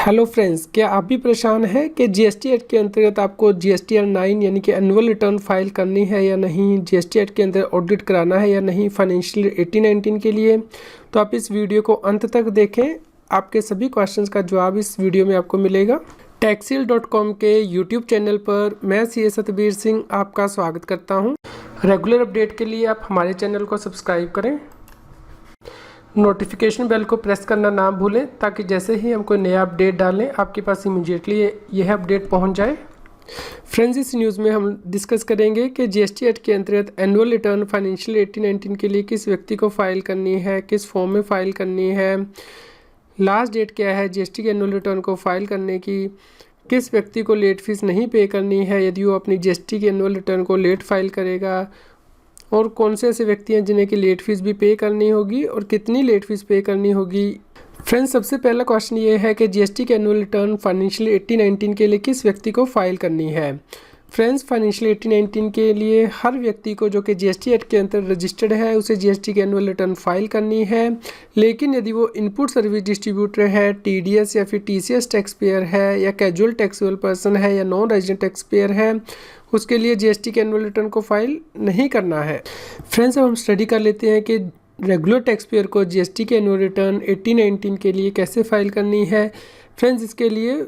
Hello friends, क्या आप भी परेशान हैं कि जीएसटी एक्ट के अंतर्गत आपको जीएसटीआर 9 यानी कि एनुअल रिटर्न फाइल करनी है या नहीं, जीएसटी एक्ट के अंदर ऑडिट कराना है या नहीं फाइनेंशियल 18-19 के लिए। तो आप इस वीडियो को अंत तक देखें, आपके सभी क्वेश्चंस का जवाब इस वीडियो में आपको मिलेगा। टैक्सील.com के यूट्यूब चैनल पर मैं सीए सतबीर सिंह आपका स्वागत करता हूँ। रेगुलर अपडेट के लिए आप हमारे चैनल को सब्सक्राइब करें, नोटिफिकेशन बेल को प्रेस करना ना भूलें ताकि जैसे ही हम कोई नया अपडेट डालें आपके पास इमीडिएटली यह अपडेट पहुंच जाए। फ्रेंड्स, इस न्यूज़ में हम डिस्कस करेंगे कि जीएसटी एक्ट के अंतर्गत एनुअल रिटर्न फाइनेंशियल 18-19 के लिए किस व्यक्ति को फाइल करनी है, किस फॉर्म में फाइल करनी है, लास्ट डेट क्या है जीएसटी के एनुअल रिटर्न को फाइल करने की, किस व्यक्ति को लेट फीस नहीं पे करनी है यदि वो अपनी जीएसटी के एनुअल रिटर्न को लेट फाइल करेगा, और कौन से ऐसे व्यक्ति हैं जिन्हें की लेट फीस भी पे करनी होगी और कितनी लेट फीस पे करनी होगी। फ्रेंड्स, सबसे पहला क्वेश्चन ये है कि जीएसटी के एनुअल रिटर्न फाइनेंशियल 18-19 के लिए किस व्यक्ति को फाइल करनी है। फ्रेंड्स, फाइनेंशियल 18-19 के लिए हर व्यक्ति को जो कि जीएसटी एक्ट के अंतर्गत रजिस्टर्ड है उसे जीएसटी के एनुअल रिटर्न फाइल करनी है। लेकिन यदि वो इनपुट सर्विस डिस्ट्रीब्यूटर है, टीडीएस या फिर टीसीएस टैक्स पेयर है, या कैजुअल टैक्सेबल पर्सन है, या नॉन रेजिडेंट टैक्स पेयर है, उसके लिए जीएसटी के एनुअल रिटर्न को फाइल नहीं करना है। फ्रेंड्स, अब हम स्टडी कर लेते हैं कि रेगुलर टैक्स पेयर को जीएसटी के एनुअल रिटर्न 18-19 के लिए कैसे फाइल करनी है। फ्रेंड्स, इसके लिए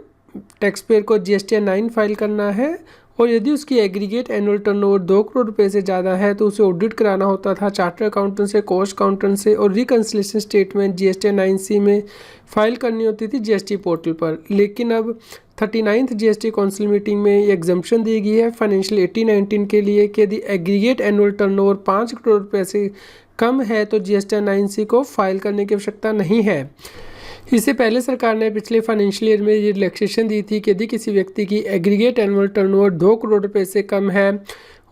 टैक्स पेयर को जीएसटीआर 9 फाइल करना है, और यदि उसकी एग्रीगेट एनुअल टर्नओवर 2 करोड़ रुपए से ज़्यादा है तो उसे ऑडिट कराना होता था चार्टर अकाउंटेंट से, कॉस्ट अकाउंटेंट से, और रिकन्सिलेशन स्टेटमेंट जीएसटीआर 9C में फाइल करनी होती थी जीएसटी पोर्टल पर। लेकिन अब 39th जीएसटी काउंसिल मीटिंग में ये एग्जम्पशन दी गई है फाइनेंशियल 18-19 के लिए कि यदि एग्रीगेट एनुअल टर्नओवर 5 करोड़ रुपये से कम है तो जीएसटीआर 9C को फाइल करने की आवश्यकता नहीं है। इससे पहले सरकार ने पिछले फाइनेंशियल ईयर में ये रिलैक्सेशन दी थी कि यदि किसी व्यक्ति की एग्रीगेट एनुअल टर्नओवर 2 करोड़ रुपए से कम है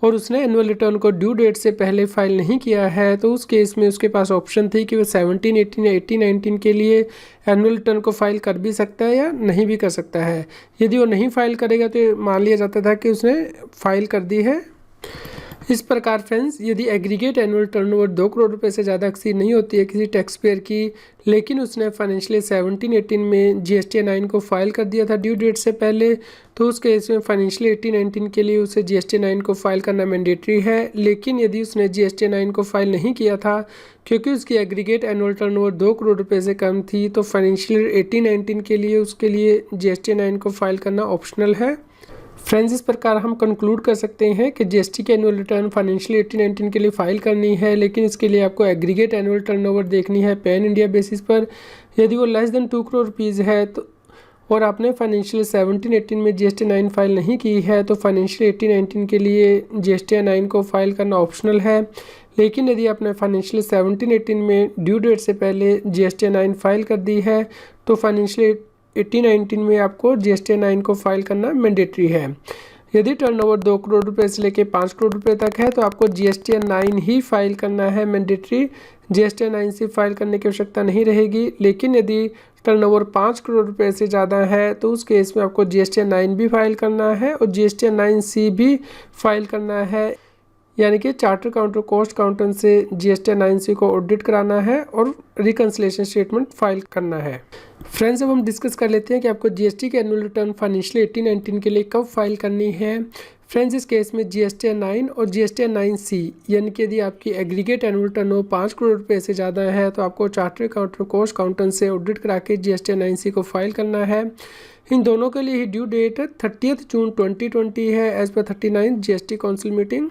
और उसने एनुअल रिटर्न को ड्यू डेट से पहले फाइल नहीं किया है तो उस केस में उसके पास ऑप्शन थी कि वो 17-18 या 18-19 के लिए एनुअल रिटर्न को फाइल कर भी सकता है या नहीं भी कर सकता है। यदि वो नहीं फाइल करेगा तो मान लिया जाता था कि उसने फाइल कर दी है। इस प्रकार फ्रेंड्स, यदि एग्रीगेट एनुअल टर्नओवर 2 करोड़ रुपए से ज़्यादा एक्सीड नहीं होती है किसी टैक्स पेयर की, लेकिन उसने फाइनेंशियल 17-18 में जीएसटीआर 9 को फाइल कर दिया था ड्यू डेट से पहले, तो उस केस में फाइनेंशियल 18-19 के लिए उसे जीएसटीआर 9 को फाइल करना मैंडेटरी है। लेकिन यदि उसने जीएसटीआर 9 को फाइल नहीं किया था क्योंकि उसकी एग्रीगेट एनुअल टर्नओवर 2 करोड़ रुपए से कम थी, तो फाइनेंशियल 18-19 के लिए उसके लिए जीएसटीआर 9 को फाइल करना ऑप्शनल है। फ्रेंड्स, इस प्रकार हम कंक्लूड कर सकते हैं कि जीएसटी के एनुअल रिटर्न फाइनेंशियल 18-19 के लिए फाइल करनी है, लेकिन इसके लिए आपको एग्रीगेट एनुअल टर्नओवर देखनी है पैन इंडिया बेसिस पर। यदि वो लेस देन 2 करोड़ रुपीज़ है तो और आपने फाइनेंशियल 17-18 में जीएसटी 9 फाइल नहीं की है तो फाइनेंशियल 18-19 के लिए जीएसटी 9 को फाइल करना ऑप्शनल है। लेकिन यदि आपने फाइनेंशियल 17-18 में ड्यू डेट से पहले जीएसटी 9 फाइल कर दी है तो फाइनेंशियल 18-19 में आपको जीएसटी 9 को फाइल करना मैंडेटरी है। यदि टर्नओवर 2 करोड़ रुपए से लेकर 5 करोड़ रुपए तक है तो आपको जीएसटी 9 ही फाइल करना है मैंडेटरी, जीएसटी 9 से फाइल करने की आवश्यकता नहीं रहेगी। लेकिन यदि टर्नओवर 5 करोड़ रुपए से ज़्यादा है तो उस केस में आपको जीएसटी 9 भी फाइल करना है और जीएसटी 9C भी फाइल करना है, यानी कि चार्टर काउंटर कॉस्ट अकाउंटेंट से जीएसटी 9C को ऑडिट कराना है और रिकन्सिलेशन स्टेटमेंट फाइल करना है। फ्रेंड्स, अब हम डिस्कस कर लेते हैं कि आपको जीएसटी के एनुअल रिटर्न फाइनेंशियल 18-19 के लिए कब फाइल करनी है। फ्रेंड्स, इस केस में जीएसटी 9 और जीएसटी 9C यानी कि यदि आपकी एग्रीगेट एनुअल टर्नओवर 5 करोड़ रुपए से ज़्यादा है तो आपको चार्टर अकाउंटेंट कॉस्ट अकाउंटेंट से ऑडिट करा के जीएसटी 9C को फाइल करना है। इन दोनों के लिए ही ड्यू डेट 30 जून 2020 है as per 39 GST council meeting.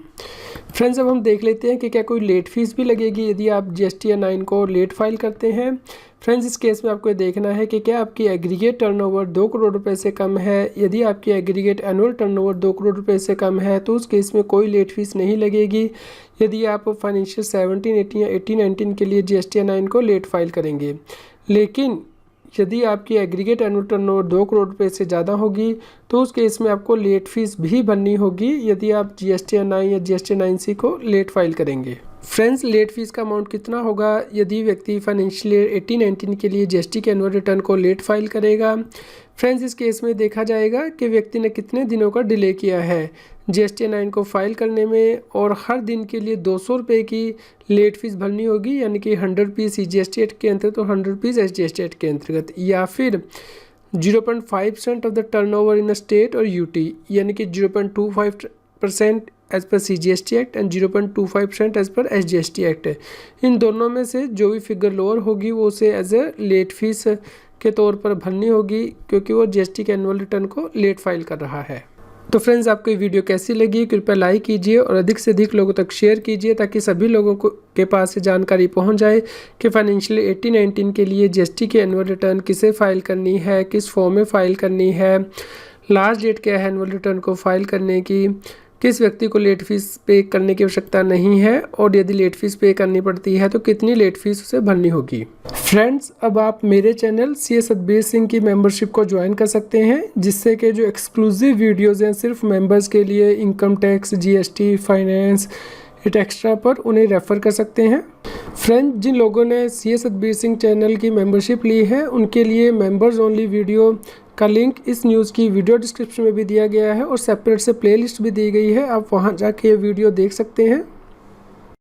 Friends, अब हम देख लेते हैं कि क्या कोई लेट फीस भी लगेगी यदि आप जीएसटी 9 को लेट फाइल करते हैं। फ्रेंड्स, इस केस में आपको ये देखना है कि क्या आपकी एग्रीगेट टर्नओवर 2 करोड़ रुपए से कम है। यदि आपकी एग्रीगेट एनुअल टर्नओवर 2 करोड़ रुपए से कम है तो उस केस में कोई लेट फीस नहीं लगेगी यदि आप फाइनेंशियल 17-18 या 18-19 के लिए जीएसटी 9 को लेट फाइल करेंगे। लेकिन यदि आपकी एग्रीगेट एनुअल टर्नओवर 2 करोड़ रुपए से ज़्यादा होगी तो उस केस में आपको लेट फीस भी भरनी होगी यदि आप जीएसटी 9 या जीएसटी 9C को लेट फाइल करेंगे। फ्रेंड्स, लेट फीस का अमाउंट कितना होगा यदि व्यक्ति फाइनेंशियल ईयर 18-19 के लिए जीएसटी के एनुअल रिटर्न को लेट फाइल करेगा। फ्रेंड्स, इस केस में देखा जाएगा कि व्यक्ति ने कितने दिनों का डिले किया है जीएसटी 9 को फाइल करने में, और हर दिन के लिए 200 रुपये की लेट फीस भरनी होगी, यानी कि 100 रुपीज़ जीएसटी एक्ट के अंतर्गत तो 100 रुपीज़ एसजीएसटी एक्ट के अंतर्गत, या फिर 0.5% of the turnover in a state और यूटी, यानी कि 0.25% as per CGST act and 0.25% as per SGST act है। इन दोनों में से जो भी फिगर लोअर होगी वो उसे एज ए लेट फीस के तौर पर भरनी होगी, क्योंकि वो GST के एनुअल रिटर्न को लेट फाइल कर रहा है। तो फ्रेंड्स, आपको ये वीडियो कैसी लगी कृपया लाइक कीजिए और अधिक से अधिक लोगों तक शेयर कीजिए, ताकि सभी लोगों को के पास से जानकारी पहुंच जाए कि फाइनेंशियल 18-19 के लिए GST की एनुअल रिटर्न किसे फाइल करनी है, किस फॉर्म में फाइल करनी है, लास्ट डेट क्या है एनुअल रिटर्न को फाइल करने की, किस व्यक्ति को लेट फीस पे करने की आवश्यकता नहीं है, और यदि लेट फीस पे करनी पड़ती है तो कितनी लेट फीस उसे भरनी होगी। फ्रेंड्स, अब आप मेरे चैनल CS सतबीर सिंह की मेंबरशिप को ज्वाइन कर सकते हैं, जिससे कि जो एक्सक्लूसिव वीडियोज़ हैं सिर्फ मेंबर्स के लिए, income tax, GST, finance, extra पर, उन्हें रेफ़र कर सकते हैं। फ्रेंड्स, जिन लोगों ने CS सतबीर सिंह चैनल की मेंबरशिप ली है उनके लिए मेंबर्स ओनली वीडियो का लिंक इस न्यूज़ की वीडियो डिस्क्रिप्शन में भी दिया गया है और सेपरेट से प्लेलिस्ट भी दी गई है, आप वहां जाके ये वीडियो देख सकते हैं।